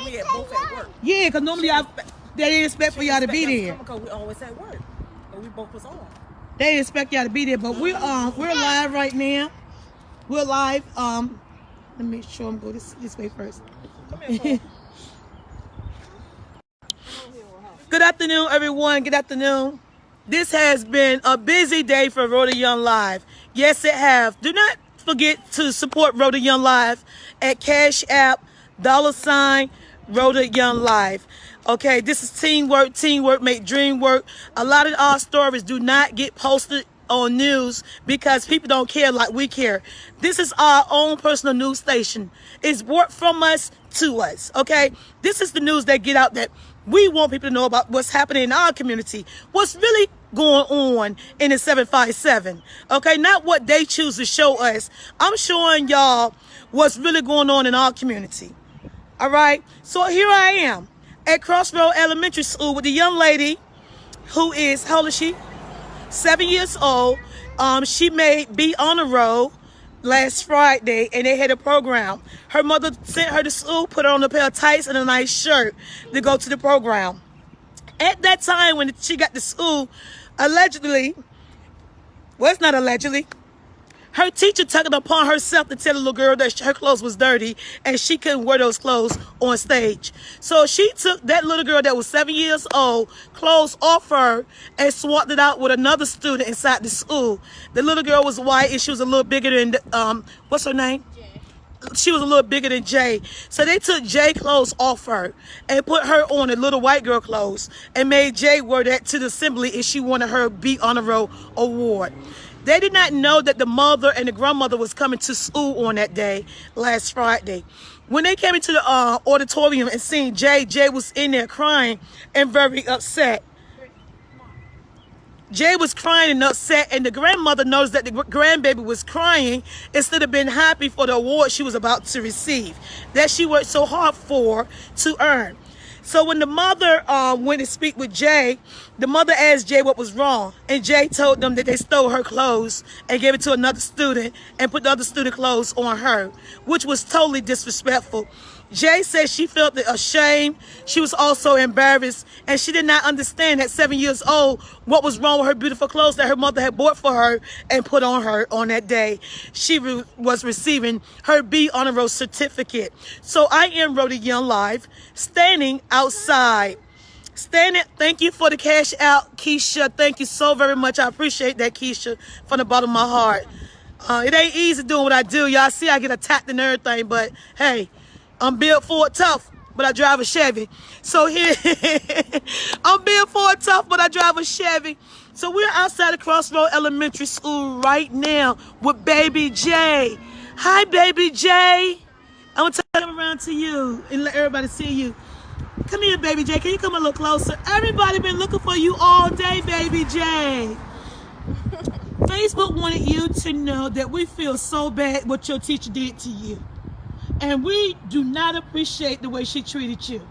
normally both at work. Yeah, because normally they didn't expect for y'all to be there. Because we always at work, but we both was on. They didn't expect y'all to be there, but we're live right now. We're live. Let me make sure I'm going this way first. Come here, Good afternoon, everyone. Good afternoon. This has been a busy day for Rhoda Young Live. Yes, it has. Do not forget to support Rhoda Young Live at Cash App, $ Rhoda Young Live. Okay, this is teamwork. Teamwork make dream work. A lot of our stories do not get posted on news because people don't care like we care. This is our own personal news station. It's brought from us to us. Okay, this is the news that get out that we want people to know about what's happening in our community, what's really going on in the 757. Okay, not what they choose to show us. I'm showing y'all what's really going on in our community. All right, so here I am at Crossroad Elementary School with the young lady who is, how old is she? 7 years old. She made Be on the Road last Friday, and they had a program. Her mother sent her to school, put her on a pair of tights and a nice shirt to go to the program. At that time, when she got to school, allegedly, well, it's not allegedly, her teacher took it upon herself to tell the little girl that her clothes was dirty and she couldn't wear those clothes on stage. So she took that little girl that was 7 years old, clothes off her, and swapped it out with another student inside the school. The little girl was white and she was a little bigger than, what's her name? Jay. She was a little bigger than Jay. So they took Jay clothes off her and put her on the little white girl clothes and made Jay wear that to the assembly and she wanted her Be on the Road award. They did not know that the mother and the grandmother was coming to school on that day, last Friday. When they came into the auditorium and seen Jay, Jay was in there crying and very upset. Jay was crying and upset, and the grandmother noticed that the grandbaby was crying instead of being happy for the award she was about to receive, that she worked so hard for to earn. So when the mother went to speak with Jay, the mother asked Jay what was wrong. And Jay told them that they stole her clothes and gave it to another student and put the other student clothes on her, which was totally disrespectful. Jay said she felt ashamed. She was also embarrassed. And she did not understand at 7 years old what was wrong with her beautiful clothes that her mother had bought for her and put on her on that day. She was receiving her Be on the Road certificate. So I am Rhoda Young Live, standing outside. Thank you for the cash out, Keisha. Thank you so very much. I appreciate that, Keisha, from the bottom of my heart. It ain't easy doing what I do. Y'all see I get attacked and everything, but hey, I'm built for it tough, but I drive a Chevy. So here, I'm built for it tough, but I drive a Chevy. So we're outside of Crossroad Elementary School right now with Baby Jay. Hi, Baby Jay. I'm going to turn around to you and let everybody see you. Come here, Baby Jay. Can you come a little closer? Everybody been looking for you all day, Baby Jay. Facebook wanted you to know that we feel so bad what your teacher did to you. And we do not appreciate the way she treated you.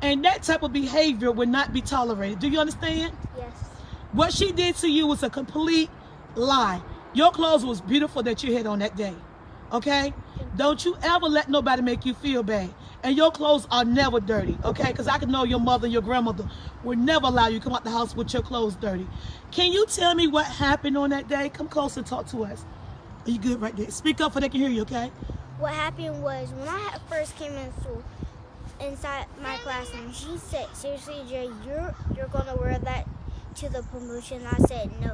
And that type of behavior would not be tolerated. Do you understand? Yes. What she did to you was a complete lie. Your clothes was beautiful that you had on that day. Okay? Don't you ever let nobody make you feel bad. And your clothes are never dirty. Okay? Because I can know your mother and your grandmother would never allow you to come out the house with your clothes dirty. Can you tell me what happened on that day? Come close and talk to us. Are you good right there? Speak up so they can hear you, okay? What happened was when I first came inside my classroom, she said, "Seriously, Jay, you're gonna wear that to the promotion?" I said, "No.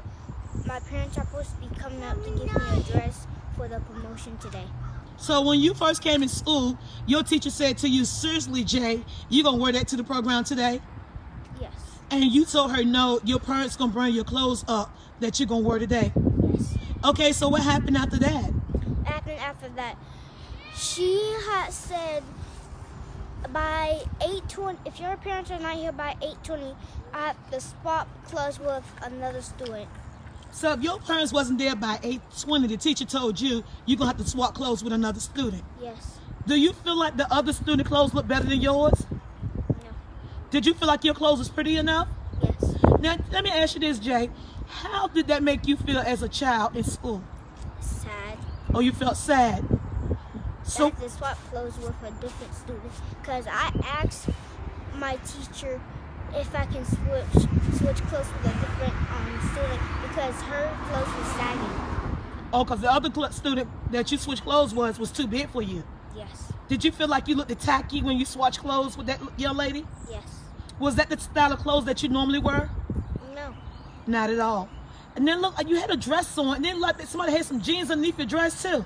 My parents are supposed to be coming up to give me a dress for the promotion today." So when you first came in school, your teacher said to you, "Seriously, Jay, you gonna wear that to the program today?" Yes. And you told her, "No, your parents gonna bring your clothes up that you're gonna wear today." Yes. Okay, so what happened after that? After that, she had said by 8:20, if your parents are not here by 8:20, I have to swap clothes with another student. So if your parents wasn't there by 8:20, the teacher told you you're going to have to swap clothes with another student. Yes. Do you feel like the other student clothes look better than yours? No. Did you feel like your clothes was pretty enough? Yes. Now, let me ask you this, Jay. How did that make you feel as a child in school? Sad. Oh, you felt sad. I have to swap clothes with a different student. Because I asked my teacher if I can switch clothes with a different student because her clothes was sagging. Oh, because the other student that you switched clothes was too big for you. Yes. Did you feel like you looked tacky when you swatched clothes with that young lady? Yes. Was that the style of clothes that you normally wear? No. Not at all. And then look, you had a dress on, and then like somebody had some jeans underneath your dress too.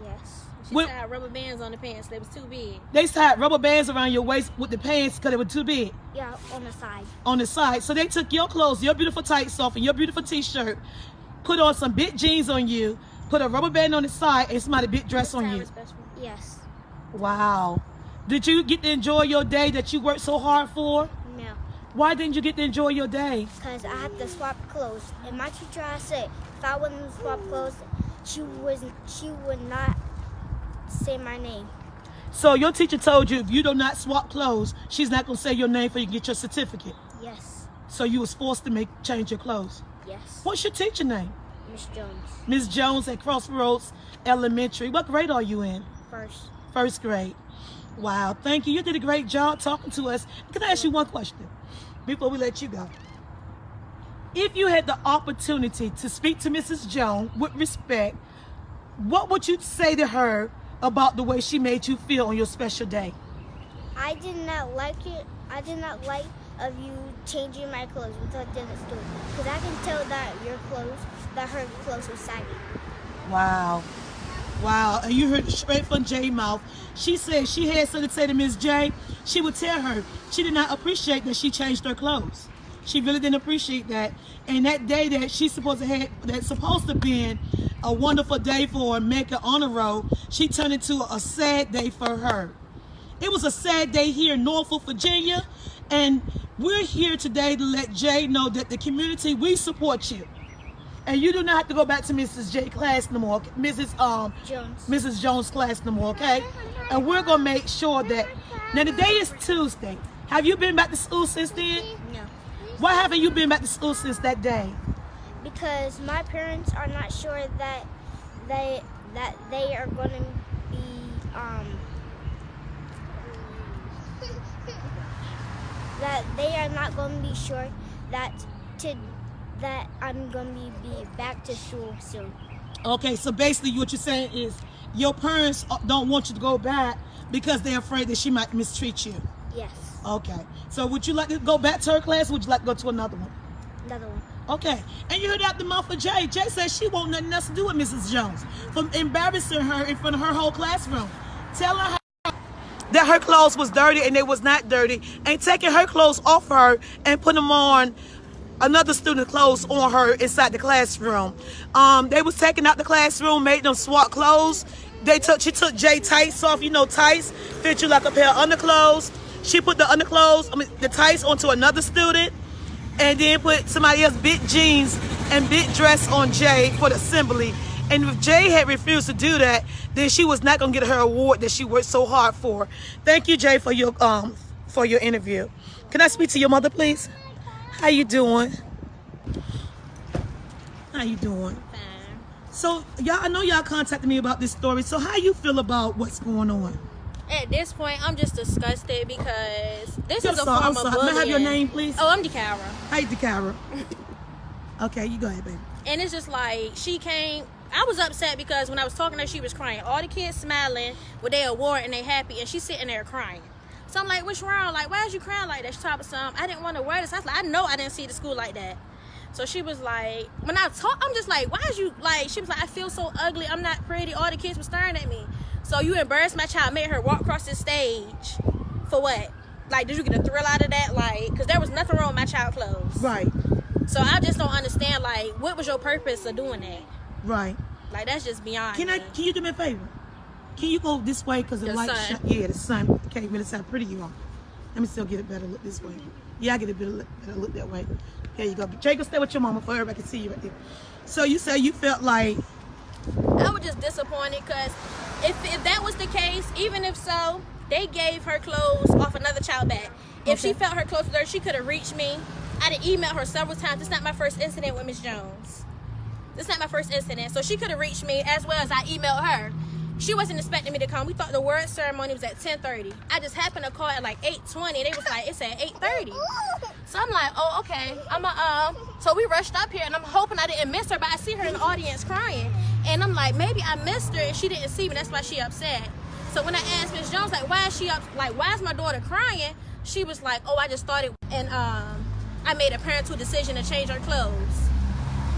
Yes. She tied rubber bands on the pants. They was too big. They tied rubber bands around your waist with the pants because they were too big. Yeah, on the side. On the side. So they took your clothes, your beautiful tights off, and your beautiful t-shirt, put on some big jeans on you, put a rubber band on the side, and somebody big dress on you. Yes. Wow. Did you get to enjoy your day that you worked so hard for? No. Why didn't you get to enjoy your day? Because I had to swap clothes. And my teacher had said if I wouldn't swap clothes, she would not say my name. So your teacher told you if you do not swap clothes, she's not going to say your name for you to get your certificate. Yes. So you was forced to change your clothes. Yes. What's your teacher name? Miss Jones. Miss Jones at Crossroads Elementary. What grade are you in? First. First grade. Wow, thank you. You did a great job talking to us. Can I ask you one question before we let you go? If you had the opportunity to speak to Mrs. Jones with respect, what would you say to her about the way she made you feel on your special day? I did not like it. I did not like of you changing my clothes without dinner store. Because I can tell that her clothes was saggy. Wow. Wow, and you heard straight from Jay's mouth. She said she had something to say to Miss J. She would tell her she did not appreciate that she changed her clothes. She really didn't appreciate that. And that day that she's supposed to be a wonderful day for Mecca Honor Roll, she turned into a sad day for her. It was a sad day here in Norfolk, Virginia, and we're here today to let Jay know that the community, we support you. And you do not have to go back to Mrs. J class no more, Mrs. Jones class no more, okay? And we're gonna make sure that, now today is Tuesday. Have you been back to school since then? No. Why haven't you been back to school since that day? Because my parents are not sure that they are gonna be that they are not gonna be sure that I'm gonna be back to school soon. Okay, so basically what you're saying is your parents don't want you to go back because they're afraid that she might mistreat you. Yes. Okay, so would you like to go back to her class, or would you like to go to another one? Another one. Okay, and you heard out the mouth of Jay. Jay says she won't nothing else to do with Mrs. Jones from embarrassing her in front of her whole classroom. Tell her that her clothes was dirty and they was not dirty, and taking her clothes off her and putting them on another student's clothes on her inside the classroom. They was taking out the classroom, made them swap clothes. She took Jay tights off. You know, tights fit you like a pair of underclothes. She put the tights onto another student, and then put somebody else big jeans and big dress on Jay for the assembly. And if Jay had refused to do that, then she was not gonna get her award that she worked so hard for. Thank you, Jay, for your interview. Can I speak to your mother, please? How you doing? How you doing? Fine. So I know y'all contacted me about this story. So how you feel about what's going on? At this point, I'm just disgusted because this is a I'm form of sorry. bullying. May I have your name, please? Oh, I'm DeCara. Hi, DeCara. Okay, you go ahead, baby. And it's just like, she came, I was upset because when I was talking to her, she was crying. All the kids smiling with their award and they happy, and she's sitting there crying. So I'm like, what's wrong? Like, why is you crying like that? She told me something. I didn't want to wear this. I was like, I know I didn't see the school like that. So she was like, when I talk, I'm just like, why is you, like, she was like, I feel so ugly. I'm not pretty. All the kids were staring at me. So you embarrassed my child, made her walk across the stage for what? Like, did you get a thrill out of that? Like, because there was nothing wrong with my child's clothes. Right. So I just don't understand, like, what was your purpose of doing that? Right. Like, that's just beyond Can you do me a favor? Can you go this way? Because the light sun. yeah, the sun can't really see how pretty you are. Let me still get a better look this way. Yeah, I get a better look that way. Here you go. Jacob, stay with your mama for everybody can see you right there. So you say you felt like... I was just disappointed because if that was the case, even if so, they gave her clothes off another child back. If she felt her clothes were dirty, she could have reached me. I'd have emailed her several times. This is not my first incident with Miss Jones. This is not my first incident. So she could have reached me as well as I emailed her. She wasn't expecting me to come. We thought the word ceremony was at 10:30. I just happened to call at like 8:20. They was like, it's at 8:30. So I'm like, oh, okay. So we rushed up here, and I'm hoping I didn't miss her, but I see her in the audience crying. And I'm like, maybe I missed her, and she didn't see me. That's why she upset. So when I asked Miss Jones, like, why is she up? Like, why is my daughter crying? She was like, oh, I just started, and I made a parental decision to change her clothes.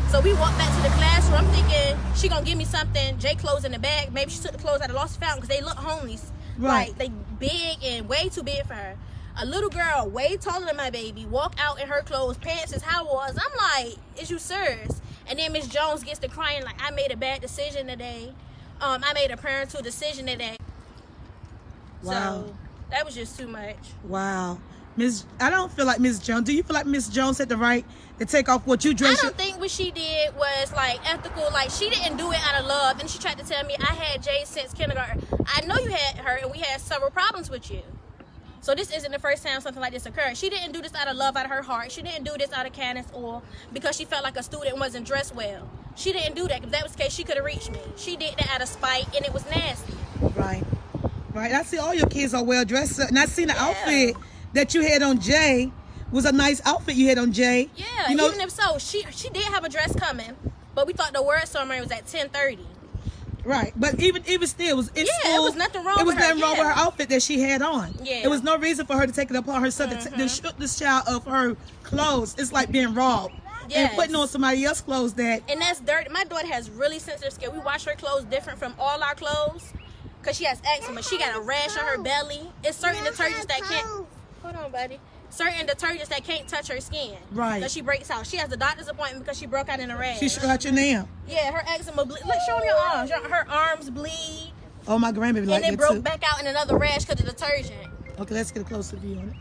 So we walked back to the classroom. I'm thinking she gonna give me something. J clothes in the bag. Maybe she took the clothes out of Lost Fountain because they look homeless. Right. Like they big and way too big for her. A little girl way taller than my baby walk out in her clothes, pants as high was. I'm like, is you serious? And then Miss Jones gets to crying like, I made a bad decision today. I made a parental decision today. Wow. So that was just too much. Wow. I don't feel like Miss Jones. Do you feel like Miss Jones had the right to take off what you dress? I don't think what she did was like ethical. Like she didn't do it out of love. And she tried to tell me I had Jay since kindergarten. I know you had her, and we had several problems with you. So this isn't the first time something like this occurred. She didn't do this out of love, out of her heart. She didn't do this out of kindness or because she felt like a student wasn't dressed well. She didn't do that. If that was the case, she could have reached me. She did that out of spite, and it was nasty. Right. Right. I see all your kids are well dressed, and I seen the outfit that you had on Jay was a nice outfit you had on Jay. Yeah, you know, even if so, she did have a dress coming, but we thought the word ceremony was at 10:30. Right, but even still, it was it was nothing wrong. It was with her. nothing wrong with her outfit that she had on. Yeah, it was no reason for her to take it upon herself to strip this child of her clothes. It's like being robbed and putting on somebody else's clothes and that's dirty. My daughter has really sensitive skin. We wash her clothes different from all our clothes because she has eczema. She got a rash on her belly. It's certain detergents that can't. Hold on, buddy. Certain detergents that can't touch her skin. Right. Because she breaks out. She has a doctor's appointment because she broke out in a rash. she scratched your name. Yeah, her eczema bleed. Look, show me your arms. Her arms bleed. Oh, my grandbaby like that too. And it broke back out in another rash because of detergent. Okay, let's get a closer view on it.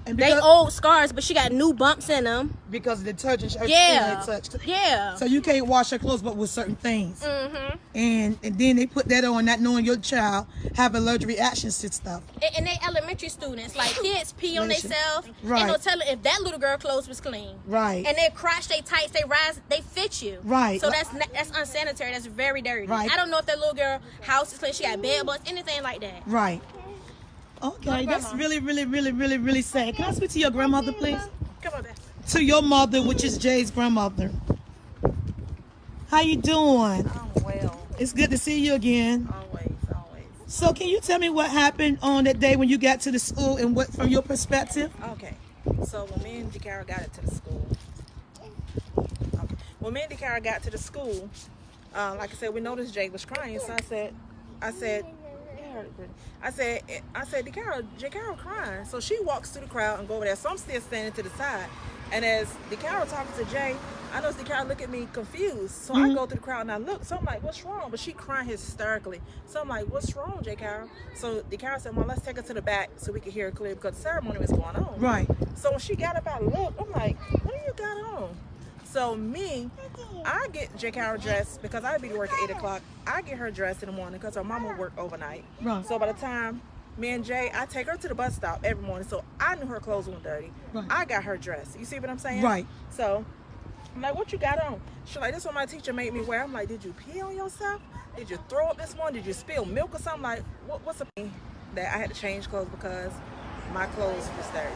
And They old scars, but she got new bumps in them. Because of the detergent her skin had touched. Yeah. So you can't wash her clothes but with certain things. And then they put that on not knowing your child have allergic reactions to stuff. And they elementary students, like kids pee on themselves. Right. And they'll tell her if that little girl clothes was clean. Right. And their crotch, they tights, they rise, they fit you. Right. So that's unsanitary. That's very dirty. Right. I don't know if that little girl house is clean. She got bed bugs, anything like that. Right. Okay, that's really, really, really, really, really sad. Can I speak to your grandmother, please? Come on, Beth. To your mother, which is Jay's grandmother. How you doing? I'm well. It's good to see you again. Always. So can you tell me what happened on that day when you got to the school and what from your perspective? Okay. So when me and DeCara got into the school, when me and DeCara got to the school, like I said, we noticed Jay was crying. So I said, DeCara crying. So she walks through the crowd and go over there. So I'm still standing to the side. And as DeCara talking to Jay, I noticed DeCara look at me confused. So I go through the crowd and I look. So I'm like, what's wrong? But she crying hysterically. So I'm like, what's wrong, DeCara? So DeCara said, well, let's take her to the back so we can hear her clear because the ceremony was going on. Right. So when she got up, I looked. I'm like, what do you got on? So I get DeCara dressed because I be to work at 8 o'clock. I get her dressed in the morning because her mama work overnight. Right. So by the time me and Jay, I take her to the bus stop every morning. So I knew her clothes weren't dirty. Right. I got her dressed. You see what I'm saying? Right. So I'm like, what you got on? She's like, this is what my teacher made me wear. I'm like, did you pee on yourself? Did you throw up this morning? Did you spill milk or something? Like, what's the pain that I had to change clothes because my clothes was dirty?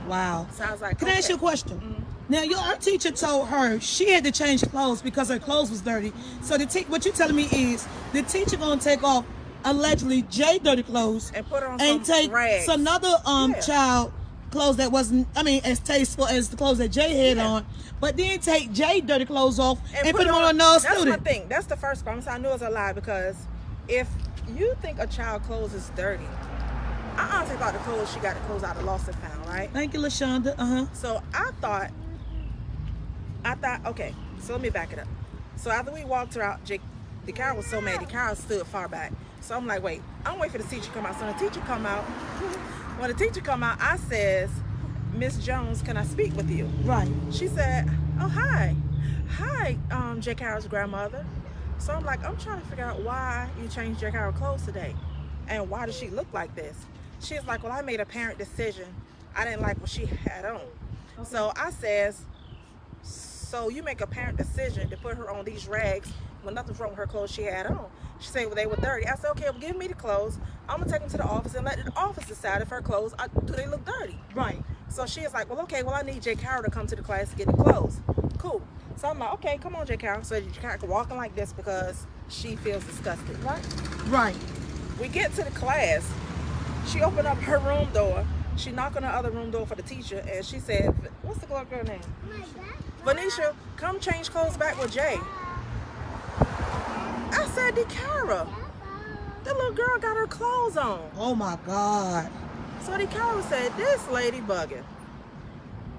Wow. So I was like, can I ask you a question? Now, your teacher told her she had to change clothes because her clothes was dirty. So what you're telling me is the teacher gonna take off allegedly Jay dirty clothes and put her on and some take rags. another child clothes that wasn't, as tasteful as the clothes that Jay had on, but then take Jay dirty clothes off and put them on another student. That's my thing. That's the first problem. So I knew it was a lie because if you think a child clothes is dirty, I honestly thought she got the clothes out of Lost and Found, right? Thank you, LaShonda. So I thought, okay, so let me back it up. So after we walked her out, DeCara was so mad. DeCara stood far back. So I'm like, wait, I'm waiting for the teacher to come out. So when the teacher come out, I says, Miss Jones, can I speak with you? Right. She said, oh, hi, DeCara's grandmother. So I'm like, I'm trying to figure out why you changed DeCara's clothes today. And why does she look like this? She's like, well, I made a parent decision. I didn't like what she had on. Okay. So I says, so you make a parent decision to put her on these rags when nothing's wrong with her clothes she had on. She said, well, they were dirty. I said, okay, well, give me the clothes. I'm going to take them to the office and let the office decide if her clothes, do they look dirty? Right. So she is like, well, okay, well, I need J. Carroll to come to the class to get the clothes. Cool. So I'm like, okay, come on, J. Carroll. So J. Carroll walking like this because she feels disgusted, right? Right. We get to the class. She opened up her room door. She knocked on the other room door for the teacher, and she said, what's the little girl name? Venetia, come change clothes back with Jay. I said, DeCara, the little girl got her clothes on. Oh my God. So DeCara said, this lady bugging.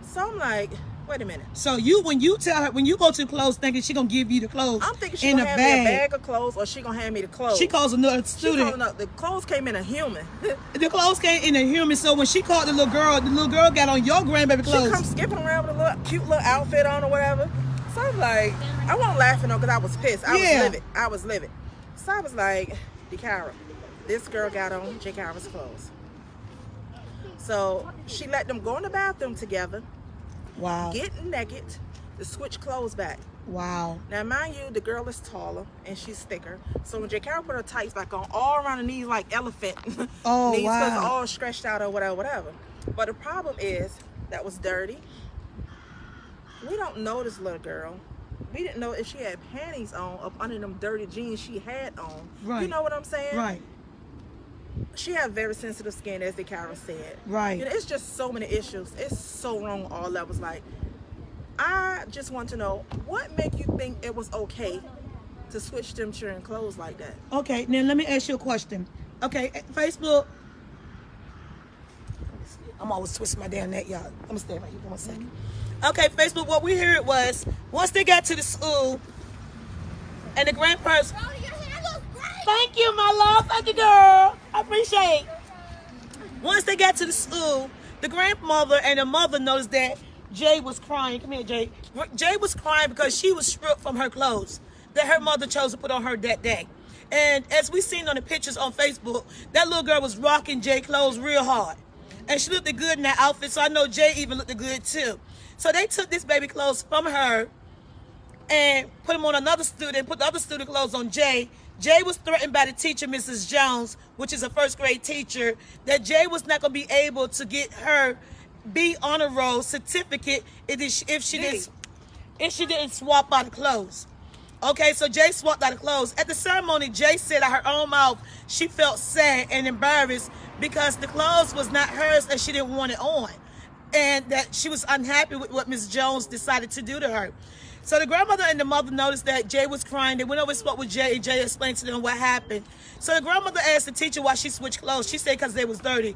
So I'm like, wait a minute. So when you tell her, when you go to the clothes thinking she gonna give you the clothes, I'm thinking she in gonna a hand me a bag of clothes, or she gonna hand me the clothes. She calls another student. The clothes came in a human. The clothes came in a human. So when she called the little girl got on your grandbaby clothes. She come skipping around with a little cute little outfit on or whatever. So I'm like, I wasn't laughing though, because I was pissed. I was livid. So I was like, DeCara, this girl got on J. Carroll's clothes. So she let them go in the bathroom together. Wow. Get naked to switch clothes back. Wow. Now, mind you, the girl is taller and she's thicker. So when J. Carroll put her tights back on, all around the knees like elephant. Oh, knees wow. all stretched out or whatever. But the problem is, that was dirty. We don't know this little girl. We didn't know if she had panties on up under them dirty jeans she had on. Right. You know what I'm saying? Right. She had very sensitive skin, as DeCara said. Right. You know, it's just so many issues. It's so wrong on all levels. Like, I just want to know, what make you think it was okay to switch them cheering clothes like that? Okay, now let me ask you a question. Okay, Facebook. I'm always twisting my damn neck, y'all. I'm gonna stay right here for 1 second. Okay, Facebook, what we heard was, once they got to the school, and the grandparents... Thank you, my love. Thank you, girl. I appreciate it. Once they got to the school, the grandmother and the mother noticed that Jay was crying. Come here, Jay. Jay was crying because she was stripped from her clothes that her mother chose to put on her that day. And as we seen on the pictures on Facebook, that little girl was rocking Jay clothes real hard. And she looked good in that outfit, so I know Jay even looked good too. So they took this baby clothes from her and put them on another student, put the other student clothes on Jay. Jay was threatened by the teacher, Mrs. Jones, which is a first grade teacher, that Jay was not going to be able to get her B honor roll certificate if she didn't swap out the clothes. Okay, so Jay swapped out the clothes. At the ceremony, Jay said out her own mouth she felt sad and embarrassed because the clothes was not hers and she didn't want it on, and that she was unhappy with what Ms. Jones decided to do to her. So the grandmother and the mother noticed that Jay was crying. They went over and spoke with Jay, and Jay explained to them what happened. So the grandmother asked the teacher why she switched clothes. She said because they was dirty.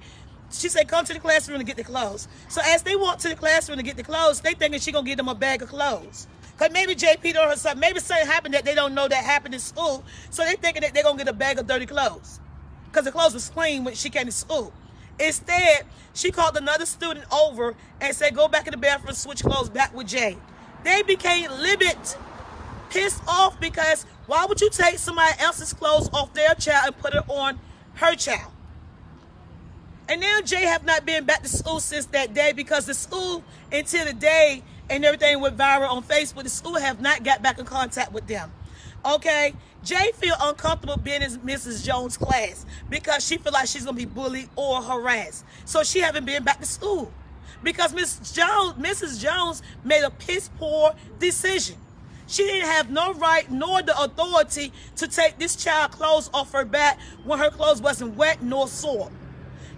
She said, come to the classroom to get the clothes. So as they walked to the classroom to get the clothes, they thinking she going to give them a bag of clothes. Because maybe Jay peed on her something. Maybe something happened that they don't know that happened in school. So they thinking that they're going to get a bag of dirty clothes. Because the clothes was clean when she came to school. Instead, she called another student over and said, go back in the bathroom and switch clothes back with Jay. They became livid, pissed off, because why would you take somebody else's clothes off their child and put it on her child? And now Jay have not been back to school since that day, because the school, until the day and everything went viral on Facebook, the school have not got back in contact with them. Okay? Jay feel uncomfortable being in Mrs. Jones' class because she feel like she's going to be bullied or harassed. So she haven't been back to school because Mrs. Jones made a piss poor decision. She didn't have no right nor the authority to take this child's clothes off her back when her clothes wasn't wet nor sore.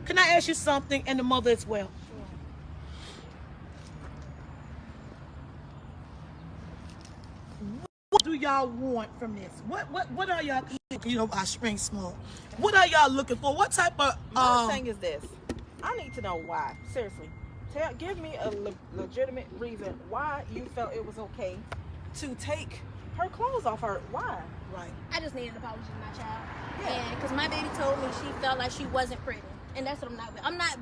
Can I ask you something, and the mother as well? What do y'all want from this? What are y'all, you know, our spring small. What are y'all looking for? What type of My thing is this. I need to know why. Seriously. Give me a legitimate reason why you felt it was okay to take her clothes off her. Why? Right. I just needed an apology to my child. Yeah. Because my baby told me she felt like she wasn't pretty. And that's what I'm not with. I'm not